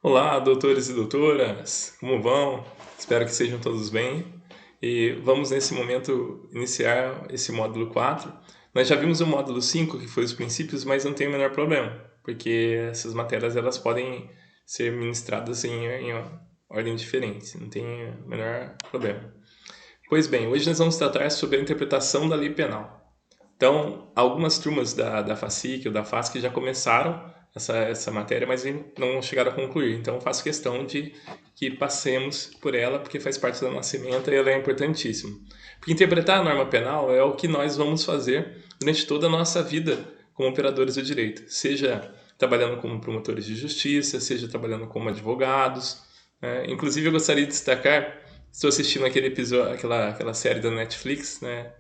Olá, doutores e doutoras, como vão? Espero que sejam todos bem. E vamos nesse momento iniciar esse módulo 4. Nós já vimos o módulo 5, que foi os princípios, mas não tem o menor problema, porque essas matérias elas podem ser ministradas em ordem diferente, não tem o menor problema. Pois bem, hoje nós vamos tratar sobre a interpretação da lei penal. Então, algumas turmas da FACIC ou da FASC já começaram essa matéria, mas não chegaram a concluir. Então, faço questão de que passemos por ela, porque faz parte da nossa ementa e ela é importantíssima. Porque interpretar a norma penal é o que nós vamos fazer durante toda a nossa vida como operadores do direito, seja trabalhando como promotores de justiça, seja trabalhando como advogados. Inclusive, eu gostaria de destacar, estou assistindo aquele episódio, aquela série da Netflix, né?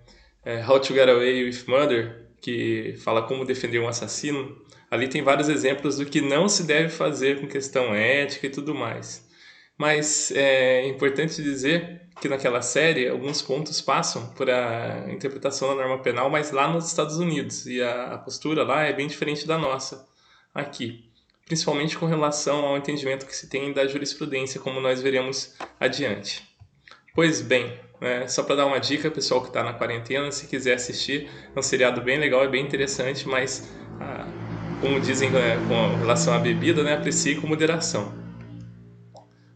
How to Get Away with Murder, que fala como defender um assassino. Ali tem vários exemplos do que não se deve fazer com questão ética e tudo mais. Mas é importante dizer que naquela série alguns pontos passam por a interpretação da norma penal, mas lá nos Estados Unidos, e a postura lá é bem diferente da nossa aqui, principalmente com relação ao entendimento que se tem da jurisprudência, como nós veremos adiante. Pois bem, só para dar uma dica, pessoal que está na quarentena, se quiser assistir, é um seriado bem legal, é bem interessante, mas como dizem com relação à bebida, aprecie com moderação.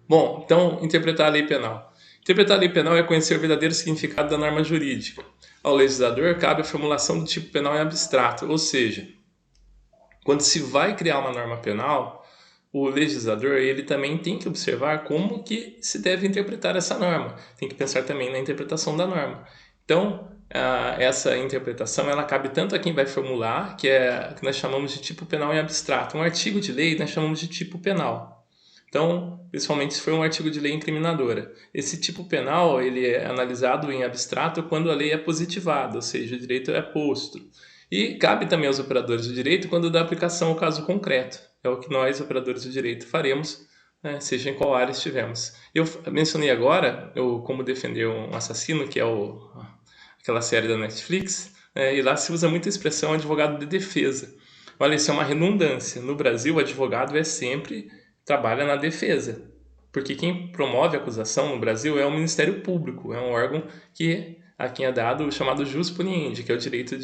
Bom, então, interpretar a lei penal. Interpretar a lei penal é conhecer o verdadeiro significado da norma jurídica. Ao legislador cabe a formulação do tipo penal em abstrato, ou seja, quando se vai criar uma norma penal, o legislador ele também tem que observar como que se deve interpretar essa norma. Tem que pensar também na interpretação da norma. Então, essa interpretação ela cabe tanto a quem vai formular, que nós chamamos de tipo penal em abstrato. Um artigo de lei nós chamamos de tipo penal. Então, principalmente se for um artigo de lei incriminadora. Esse tipo penal ele é analisado em abstrato quando a lei é positivada, ou seja, o direito é posto. E cabe também aos operadores do direito quando dá aplicação ao caso concreto. É o que nós, operadores do direito, faremos, seja em qual área estivermos. Eu mencionei agora como defender um assassino, que é aquela série da Netflix, e lá se usa muito a expressão advogado de defesa. Olha, isso é uma redundância. No Brasil, o advogado sempre trabalha na defesa, porque quem promove a acusação no Brasil é o Ministério Público, é um órgão a quem é dado o chamado jus puniendi, que é o direito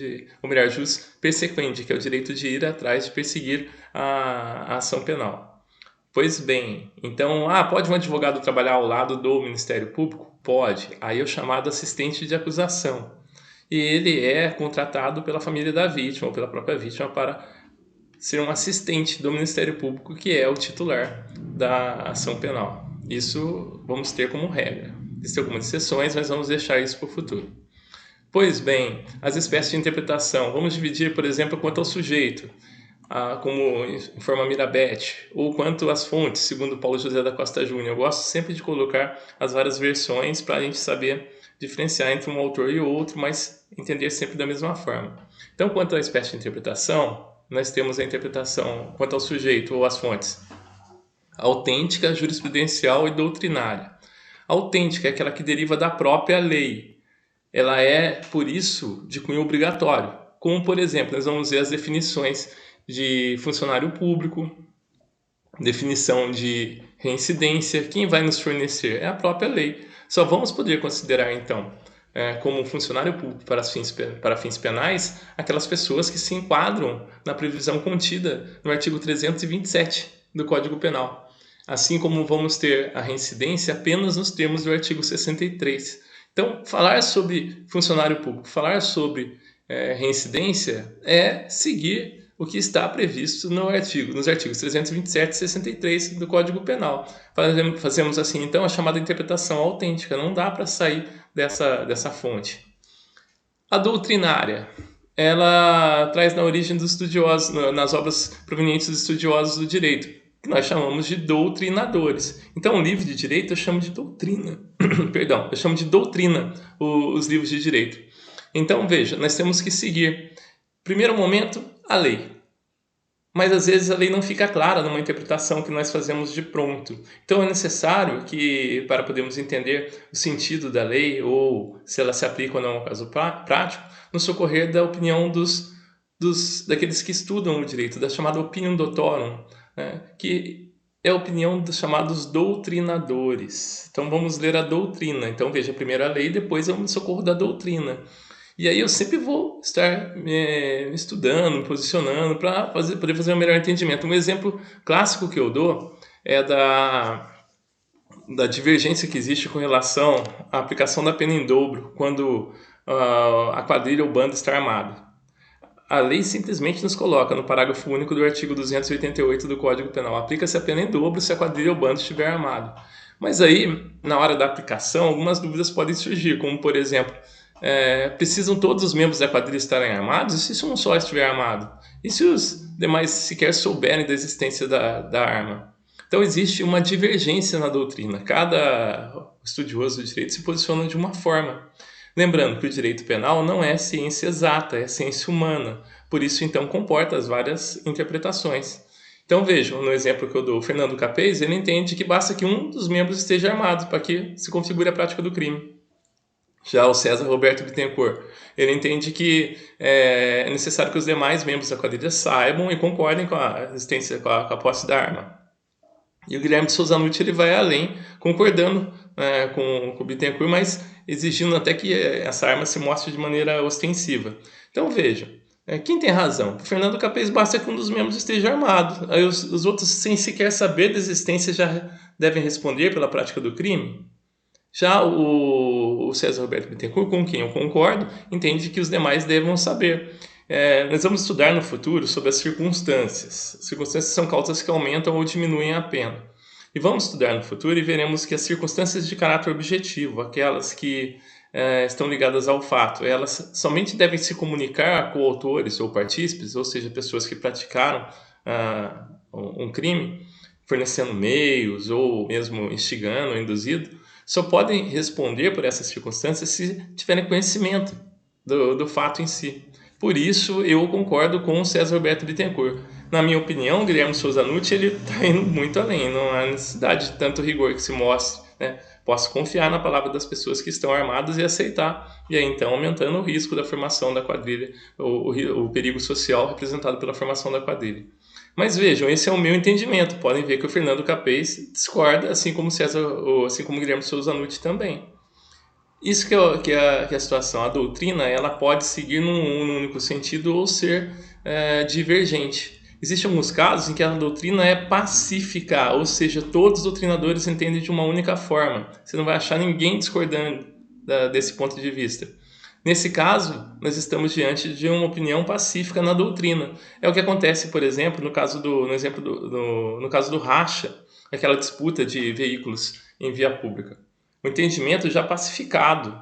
ou melhor, jus persequendi, que é o direito de ir atrás de perseguir a ação penal. Pois bem, então, pode um advogado trabalhar ao lado do Ministério Público? Pode. Aí é o chamado assistente de acusação. E ele é contratado pela família da vítima ou pela própria vítima para ser um assistente do Ministério Público, que é o titular da ação penal. Isso vamos ter como regra. Existem algumas exceções, mas vamos deixar isso para o futuro. Pois bem, as espécies de interpretação. Vamos dividir, por exemplo, quanto ao sujeito, como informa Mirabete, ou quanto às fontes, segundo Paulo José da Costa Júnior. Eu gosto sempre de colocar as várias versões para a gente saber diferenciar entre um autor e outro, mas entender sempre da mesma forma. Então, quanto à espécie de interpretação, nós temos a interpretação quanto ao sujeito ou às fontes autêntica, jurisprudencial e doutrinária. A autêntica é aquela que deriva da própria lei. Ela é, por isso, de cunho obrigatório. Como, por exemplo, nós vamos ver as definições de funcionário público, definição de reincidência. Quem vai nos fornecer? É a própria lei. Só vamos poder considerar, então, como funcionário público para fins penais, aquelas pessoas que se enquadram na previsão contida no artigo 327 do Código Penal. Assim como vamos ter a reincidência apenas nos termos do artigo 63. Então, falar sobre funcionário público, falar sobre reincidência é seguir o que está previsto nos artigos 327 e 63 do Código Penal. Fazemos assim, então, a chamada interpretação autêntica. Não dá para sair dessa fonte. A doutrinária, ela traz na origem dos estudiosos, nas obras provenientes dos estudiosos do direito, que nós chamamos de doutrinadores. Então, um livro de direito eu chamo de doutrina. Perdão, eu chamo de doutrina os livros de direito. Então, veja, nós temos que seguir, primeiro momento, a lei. Mas às vezes a lei não fica clara numa interpretação que nós fazemos de pronto. Então é necessário que, para podermos entender o sentido da lei ou se ela se aplica ou não ao caso prático, nos socorrer da opinião daqueles que estudam o direito, da chamada opinium doctorum, que é a opinião dos chamados doutrinadores. Então vamos ler a doutrina. Então veja primeiro a lei, depois eu me socorro da doutrina. E aí eu sempre vou estar estudando, me posicionando para poder fazer um melhor entendimento. Um exemplo clássico que eu dou é da divergência que existe com relação à aplicação da pena em dobro quando a quadrilha ou banda está armada. A lei simplesmente nos coloca no parágrafo único do artigo 288 do Código Penal: aplica-se a pena em dobro se a quadrilha ou bando estiver armado. Mas aí, na hora da aplicação, algumas dúvidas podem surgir, como por exemplo, precisam todos os membros da quadrilha estarem armados? E se um só estiver armado? E se os demais sequer souberem da existência da arma? Então existe uma divergência na doutrina. Cada estudioso do direito se posiciona de uma forma. Lembrando que o direito penal não é ciência exata, é ciência humana. Por isso, então, comporta as várias interpretações. Então, vejam, no exemplo que eu dou, o Fernando Capês, ele entende que basta que um dos membros esteja armado para que se configure a prática do crime. Já o César Roberto Bittencourt, ele entende que é necessário que os demais membros da quadrilha saibam e concordem com a existência, com a posse da arma. E o Guilherme de Souza Nutti ele vai além, concordando com o Bittencourt, mas exigindo até que essa arma se mostre de maneira ostensiva. Então veja, quem tem razão? O Fernando Capês basta que um dos membros esteja armado. Aí os outros, sem sequer saber da existência, já devem responder pela prática do crime. Já o César Roberto Bittencourt, com quem eu concordo, entende que os demais devam saber. Nós vamos estudar no futuro sobre as circunstâncias. As circunstâncias são causas que aumentam ou diminuem a pena. E vamos estudar no futuro e veremos que as circunstâncias de caráter objetivo, aquelas que estão ligadas ao fato, elas somente devem se comunicar a coautores ou partícipes, ou seja, pessoas que praticaram um crime, fornecendo meios ou mesmo instigando ou induzido, só podem responder por essas circunstâncias se tiverem conhecimento do fato em si. Por isso, eu concordo com o César Roberto Bittencourt. Na minha opinião, o Guilherme Souza Nutti está indo muito além. Não há necessidade de tanto rigor que se mostre. Posso confiar na palavra das pessoas que estão armadas e aceitar. E aí, então, aumentando o risco da formação da quadrilha, o perigo social representado pela formação da quadrilha. Mas vejam, esse é o meu entendimento. Podem ver que o Fernando Capês discorda, assim como o Guilherme Souza Nutti também. Isso que é a situação. A doutrina ela pode seguir num único sentido ou ser divergente. Existem alguns casos em que a doutrina é pacífica, ou seja, todos os doutrinadores entendem de uma única forma. Você não vai achar ninguém discordando desse ponto de vista. Nesse caso, nós estamos diante de uma opinião pacífica na doutrina. É o que acontece, por exemplo, no caso do racha, aquela disputa de veículos em via pública. O entendimento já pacificado.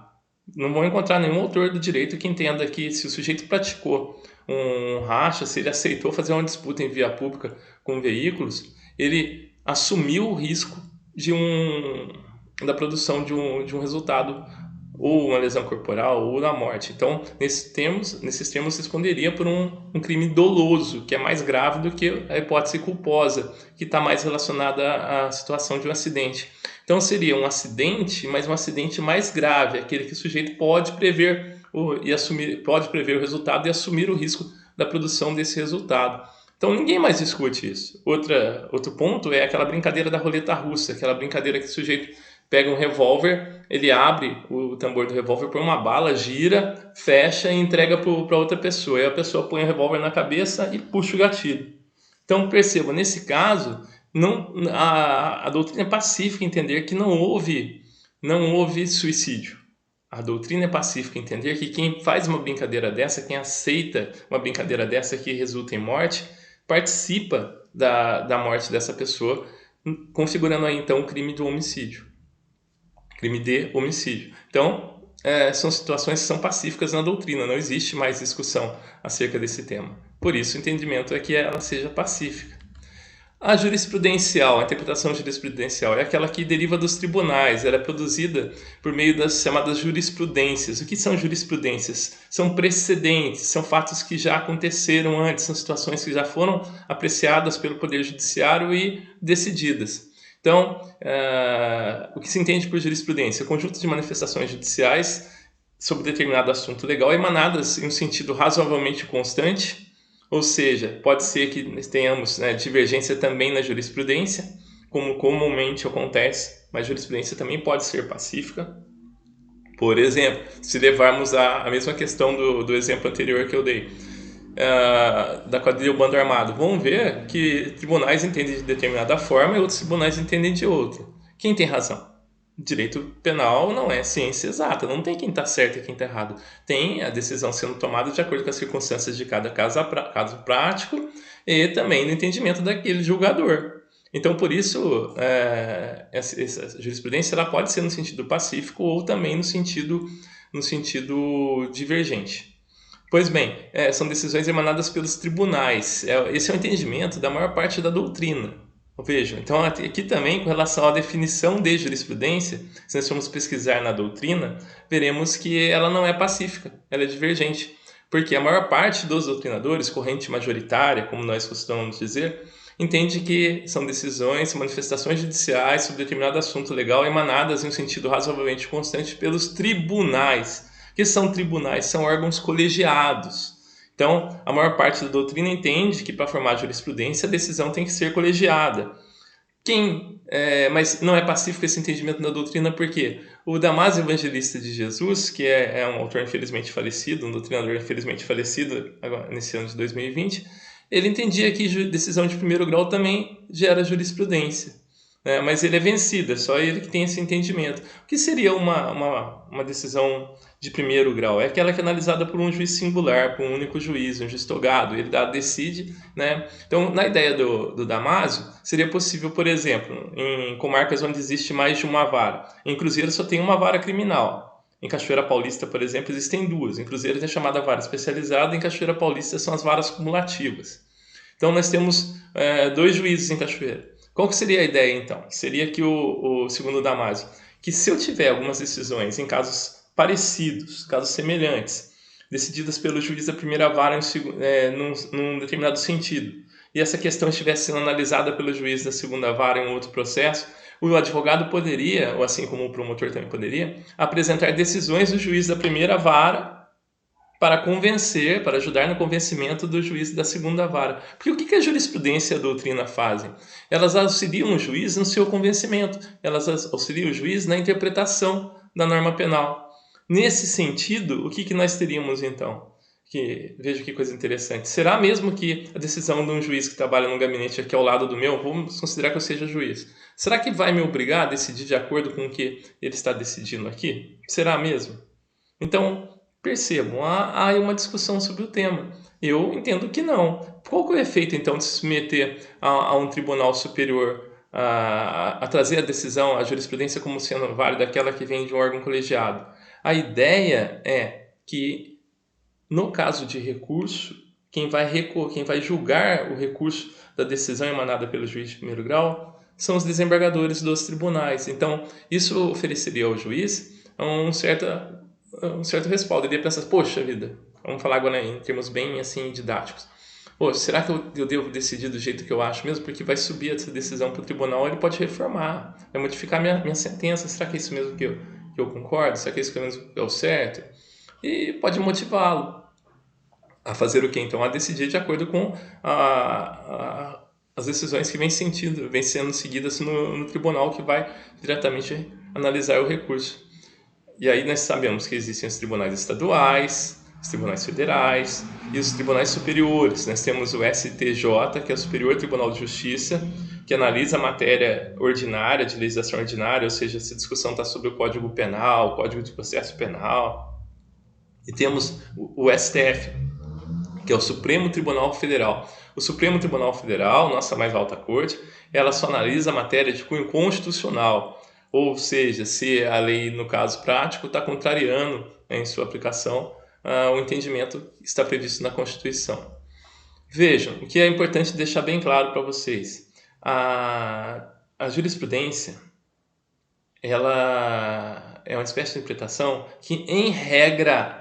Não vão encontrar nenhum autor do direito que entenda que se o sujeito praticou um racha, se ele aceitou fazer uma disputa em via pública com veículos, ele assumiu o risco da produção de um resultado, ou uma lesão corporal, ou da morte. Então, nesses termos responderia por um crime doloso, que é mais grave do que a hipótese culposa, que está mais relacionada à situação de um acidente. Então, seria um acidente, mas um acidente mais grave, aquele que o sujeito pode prever o resultado e assumir o risco da produção desse resultado. Então, ninguém mais discute isso. Outro ponto é aquela brincadeira da roleta russa, aquela brincadeira que o sujeito pega um revólver, ele abre o tambor do revólver, põe uma bala, gira, fecha e entrega para outra pessoa. Aí a pessoa põe o revólver na cabeça e puxa o gatilho. Então, perceba, nesse caso, a doutrina é pacífica em entender que não houve suicídio. A doutrina é pacífica em entender que quem faz uma brincadeira dessa, quem aceita uma brincadeira dessa que resulta em morte, participa da morte dessa pessoa, configurando aí então o crime do homicídio. Crime de homicídio. Então, são situações que são pacíficas na doutrina, não existe mais discussão acerca desse tema. Por isso, o entendimento é que ela seja pacífica. A jurisprudencial, a interpretação jurisprudencial, é aquela que deriva dos tribunais, ela é produzida por meio das chamadas jurisprudências. O que são jurisprudências? São precedentes, são fatos que já aconteceram antes, são situações que já foram apreciadas pelo Poder Judiciário e decididas. Então, o que se entende por jurisprudência? Conjunto de manifestações judiciais sobre determinado assunto legal emanadas em um sentido razoavelmente constante, ou seja, pode ser que tenhamos divergência também na jurisprudência, como comumente acontece, mas jurisprudência também pode ser pacífica. Por exemplo, se levarmos a mesma questão do exemplo anterior que eu dei, da quadrilha ou bando armado, vão ver que tribunais entendem de determinada forma e outros tribunais entendem de outra. Quem tem razão? Direito penal não é ciência exata, não tem quem está certo e quem está errado. Tem a decisão sendo tomada de acordo com as circunstâncias de cada caso prático e também no entendimento daquele julgador. Então, por isso, essa jurisprudência ela pode ser no sentido pacífico ou também no sentido divergente. Pois bem, são decisões emanadas pelos tribunais. Esse é o entendimento da maior parte da doutrina. Vejam, então aqui também com relação à definição de jurisprudência, se nós formos pesquisar na doutrina, veremos que ela não é pacífica, ela é divergente. Porque a maior parte dos doutrinadores, corrente majoritária, como nós costumamos dizer, entende que são decisões, manifestações judiciais sobre determinado assunto legal emanadas em um sentido razoavelmente constante pelos tribunais. O que são tribunais? São órgãos colegiados. Então, a maior parte da doutrina entende que para formar jurisprudência a decisão tem que ser colegiada. Mas não é pacífico esse entendimento da doutrina porque o Damásio Evangelista de Jesus, que é um autor infelizmente falecido, um doutrinador infelizmente falecido agora, nesse ano de 2020, ele entendia que decisão de primeiro grau também gera jurisprudência. Mas ele é vencido, é só ele que tem esse entendimento. O que seria uma decisão de primeiro grau? É aquela que é analisada por um juiz singular, por um único juiz, um juiz togado, ele decide. Então, na ideia do Damásio, seria possível, por exemplo, em comarcas onde existe mais de uma vara. Em Cruzeiro só tem uma vara criminal. Em Cachoeira Paulista, por exemplo, existem duas. Em Cruzeiro é chamada vara especializada, em Cachoeira Paulista são as varas cumulativas. Então, nós temos 2 juízes em Cachoeira. Qual que seria a ideia, então? Seria que segundo o Damásio, que se eu tiver algumas decisões em casos parecidos, casos semelhantes, decididas pelo juiz da primeira vara num determinado sentido, e essa questão estivesse sendo analisada pelo juiz da segunda vara em um outro processo, o advogado poderia, ou assim como o promotor também poderia, apresentar decisões do juiz da primeira vara para ajudar no convencimento do juiz da segunda vara. Porque o que a jurisprudência e a doutrina fazem? Elas auxiliam o juiz no seu convencimento, elas auxiliam o juiz na interpretação da norma penal. Nesse sentido, o que nós teríamos então? Veja que coisa interessante. Será mesmo que a decisão de um juiz que trabalha no gabinete aqui ao lado do meu, vamos considerar que eu seja juiz, será que vai me obrigar a decidir de acordo com o que ele está decidindo aqui? Será mesmo? Então, percebam, há uma discussão sobre o tema. Eu entendo que não. Qual que é o efeito, então, de se submeter a um tribunal superior a trazer a decisão, a jurisprudência como sendo válida, aquela que vem de um órgão colegiado? A ideia é que, no caso de recurso, quem vai julgar o recurso da decisão emanada pelo juiz de primeiro grau são os desembargadores dos tribunais. Então, isso ofereceria ao juiz um certo respaldo. Ele ia pensar, poxa vida, vamos falar agora em termos bem assim didáticos. Poxa, será que eu devo decidir do jeito que eu acho mesmo? Porque vai subir essa decisão para o tribunal, ele pode reformar, vai modificar minha sentença. Será que é isso mesmo que eu concordo? Será que é isso mesmo que é o certo? E pode motivá-lo a fazer o quê? Então, a decidir de acordo com as decisões que vêm sendo seguidas no tribunal, que vai diretamente analisar o recurso. E aí nós sabemos que existem os tribunais estaduais, os tribunais federais e os tribunais superiores. Nós temos o STJ, que é o Superior Tribunal de Justiça, que analisa a matéria ordinária, de legislação ordinária, ou seja, se a discussão está sobre o Código Penal, o Código de Processo Penal. E temos o STF, que é o Supremo Tribunal Federal. O Supremo Tribunal Federal, nossa mais alta corte, ela só analisa a matéria de cunho constitucional, ou seja, se a lei, no caso prático, está contrariando em sua aplicação o entendimento que está previsto na Constituição. Vejam, o que é importante deixar bem claro para vocês. A jurisprudência, ela é uma espécie de interpretação que, em regra,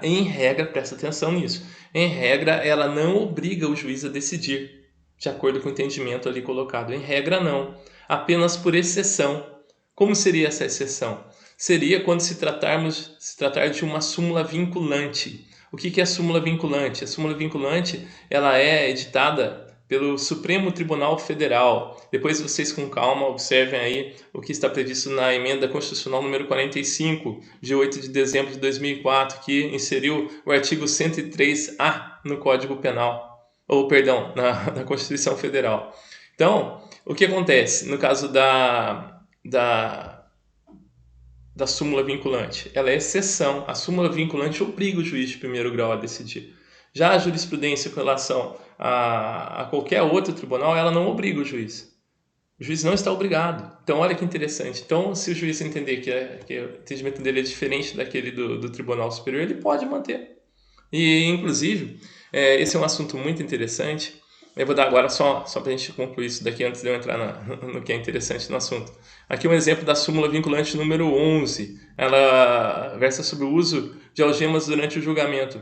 presta atenção nisso, em regra, ela não obriga o juiz a decidir de acordo com o entendimento ali colocado. Em regra, não. Apenas por exceção. Como seria essa exceção? Seria quando se tratar de uma súmula vinculante. O que é a súmula vinculante? A súmula vinculante ela é editada pelo Supremo Tribunal Federal. Depois vocês com calma observem aí o que está previsto na emenda constitucional número 45, de 8 de dezembro de 2004, que inseriu o artigo 103A no Código Penal, ou perdão, na Constituição Federal. Então, o que acontece no caso da súmula vinculante? Ela é exceção. A súmula vinculante obriga o juiz de primeiro grau a decidir. Já a jurisprudência com relação a qualquer outro tribunal, ela não obriga o juiz. O juiz não está obrigado. Então, olha que interessante. Então, se o juiz entender que o entendimento dele é diferente daquele do Tribunal Superior, ele pode manter. E, inclusive, esse é um assunto muito interessante. Eu vou dar agora só para a gente concluir isso daqui, antes de eu entrar no que é interessante no assunto. Aqui um exemplo da súmula vinculante número 11. Ela versa sobre o uso de algemas durante o julgamento.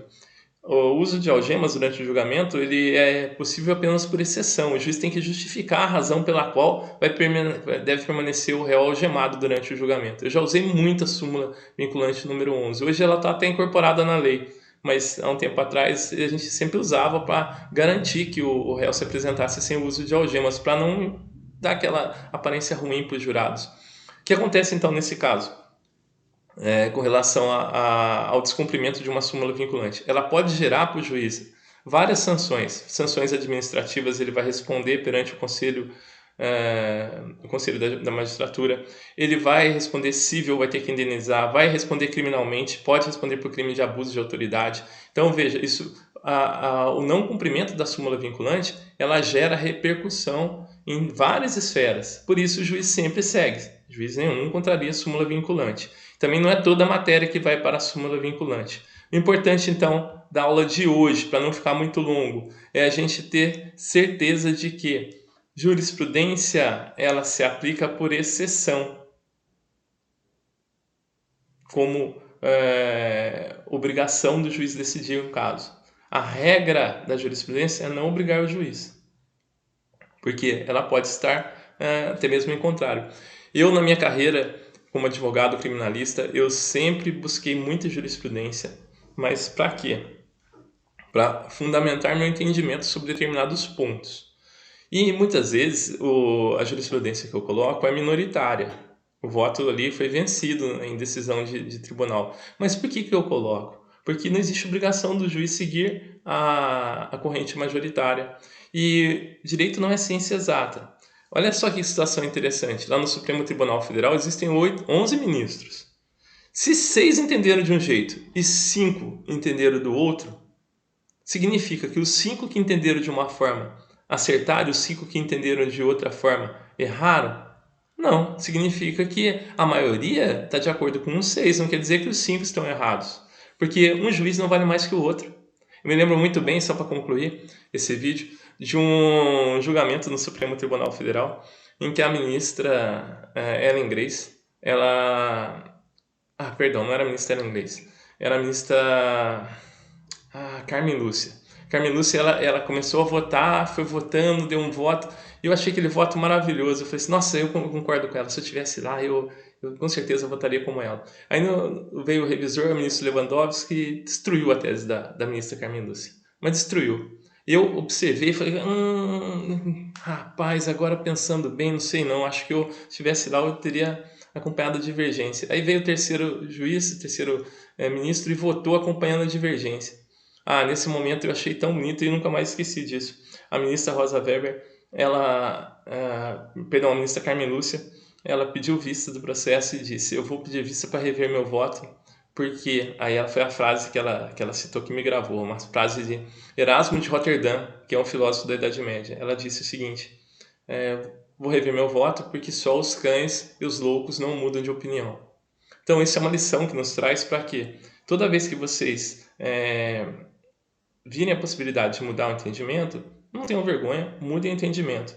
O uso de algemas durante o julgamento ele é possível apenas por exceção. O juiz tem que justificar a razão pela qual deve permanecer o réu algemado durante o julgamento. Eu já usei muito a súmula vinculante número 11. Hoje ela está até incorporada na lei, mas há um tempo atrás a gente sempre usava para garantir que o réu se apresentasse sem o uso de algemas, para não dar aquela aparência ruim para os jurados. O que acontece então nesse caso? Com relação ao descumprimento de uma súmula vinculante. Ela pode gerar para o juiz várias sanções. Sanções administrativas, ele vai responder perante o Conselho da Magistratura. Ele vai responder civil, vai ter que indenizar, vai responder criminalmente, pode responder por crime de abuso de autoridade. Então, veja, o não cumprimento da súmula vinculante, ela gera repercussão em várias esferas. Por isso, o juiz sempre segue. Juiz nenhum contraria a súmula vinculante. Também não é toda a matéria que vai para a súmula vinculante. O importante, então, da aula de hoje, para não ficar muito longo, é a gente ter certeza de que jurisprudência ela se aplica por exceção, como obrigação do juiz decidir um caso. A regra da jurisprudência é não obrigar o juiz, porque ela pode estar até mesmo em contrário. Eu, na minha carreira como advogado criminalista, eu sempre busquei muita jurisprudência, mas para quê? Para fundamentar meu entendimento sobre determinados pontos. E muitas vezes a jurisprudência que eu coloco é minoritária. O voto ali foi vencido em decisão de tribunal. Mas por que eu coloco? Porque não existe obrigação do juiz seguir a corrente majoritária. E direito não é ciência exata. Olha só que situação interessante. Lá no Supremo Tribunal Federal existem 11 ministros. Se 6 entenderam de um jeito e 5 entenderam do outro, significa que os 5 que entenderam de uma forma acertaram e os 5 que entenderam de outra forma erraram? Não, significa que a maioria está de acordo com os 6, não quer dizer que os 5 estão errados. Porque um juiz não vale mais que o outro. Eu me lembro muito bem, só para concluir esse vídeo, de um julgamento no Supremo Tribunal Federal em que a ministra Ellen Grace, perdão, não era a ministra Ellen Grace, era a ministra Carmen Lúcia. Carmen Lúcia, ela começou a votar, foi votando, deu um voto, e eu achei aquele voto maravilhoso. Eu falei assim, nossa, eu concordo com ela, se eu estivesse lá, eu com certeza votaria como ela. Aí veio o revisor, o ministro Lewandowski, que destruiu a tese da ministra Carmen Lúcia. Mas destruiu. Eu observei e falei, rapaz, agora pensando bem, não sei não, acho que eu estivesse lá, eu teria acompanhado a divergência. Aí veio o terceiro juiz, o terceiro ministro, e votou acompanhando a divergência. Nesse momento eu achei tão bonito e nunca mais esqueci disso. A ministra Rosa Weber, a ministra Carmen Lúcia, ela pediu vista do processo e disse, eu vou pedir vista para rever meu voto, porque aí ela foi a frase que ela citou que me gravou, uma frase de Erasmo de Roterdã, que é um filósofo da Idade Média. Ela disse o seguinte, vou rever meu voto porque só os cães e os loucos não mudam de opinião. Então isso é uma lição que nos traz para quê? Toda vez que vocês virem a possibilidade de mudar o entendimento, não tenham vergonha, mudem o entendimento.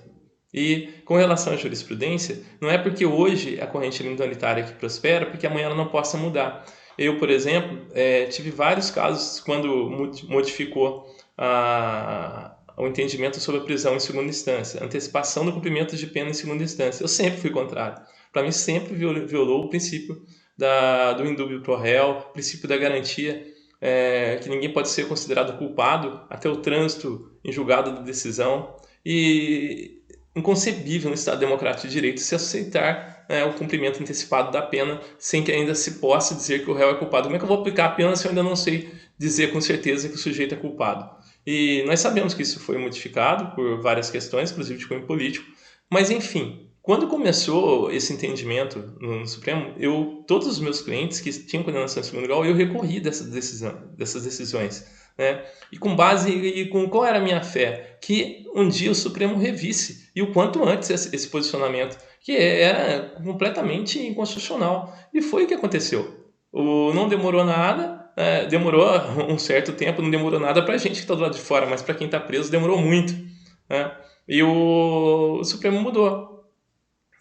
E com relação à jurisprudência, não é porque hoje a corrente minoritária que prospera, porque amanhã ela não possa mudar. Eu, por exemplo, tive vários casos quando modificou o entendimento sobre a prisão em segunda instância, antecipação do cumprimento de pena em segunda instância. Eu sempre fui contrário. Para mim, sempre violou o princípio do indúbio pro réu, o princípio da garantia, que ninguém pode ser considerado culpado até o trânsito em julgado da decisão. e inconcebível no Estado Democrático de Direito se aceitar o cumprimento antecipado da pena sem que ainda se possa dizer que o réu é culpado. Como é que eu vou aplicar a pena se eu ainda não sei dizer com certeza que o sujeito é culpado? E nós sabemos que isso foi modificado por várias questões, inclusive de cunho político, mas enfim, quando começou esse entendimento no Supremo, todos os meus clientes que tinham condenação em segundo grau, eu recorri dessas decisões, né? E com qual era a minha fé? Que um dia o Supremo revisse, e o quanto antes esse posicionamento, que era completamente inconstitucional. E foi o que aconteceu. Não demorou nada, demorou um certo tempo, não demorou nada para a gente que está do lado de fora, mas para quem está preso demorou muito, né? E o Supremo mudou.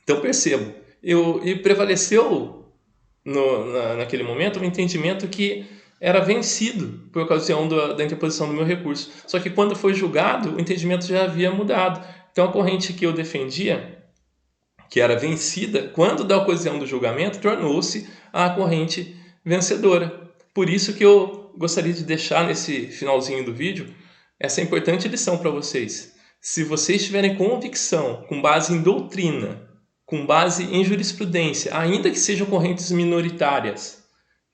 Então percebo, e prevaleceu naquele momento o entendimento que era vencido por ocasião da interposição do meu recurso. Só que quando foi julgado, o entendimento já havia mudado. Então a corrente que eu defendia, que era vencida, quando da ocasião do julgamento, tornou-se a corrente vencedora. Por isso que eu gostaria de deixar nesse finalzinho do vídeo essa importante lição para vocês. Se vocês tiverem convicção, com base em doutrina, com base em jurisprudência, ainda que sejam correntes minoritárias,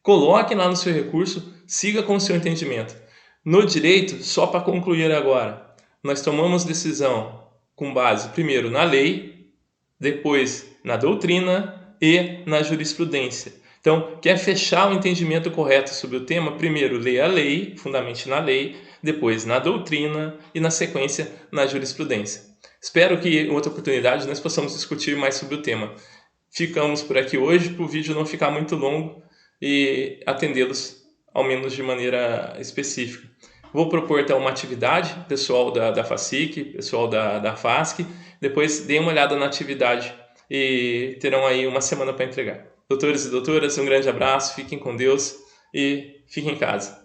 coloque lá no seu recurso, siga com o seu entendimento. No direito, só para concluir agora, nós tomamos decisão com base, primeiro, na lei, depois na doutrina e na jurisprudência. Então, quer fechar o entendimento correto sobre o tema? Primeiro, leia a lei, fundamente na lei, depois na doutrina e, na sequência, na jurisprudência. Espero que em outra oportunidade nós possamos discutir mais sobre o tema. Ficamos por aqui hoje, para o vídeo não ficar muito longo e atendê-los, ao menos de maneira específica. Vou propor então uma atividade, pessoal da FASIC, pessoal da FASC, depois deem uma olhada na atividade e terão aí uma semana para entregar. Doutores e doutoras, um grande abraço, fiquem com Deus e fiquem em casa.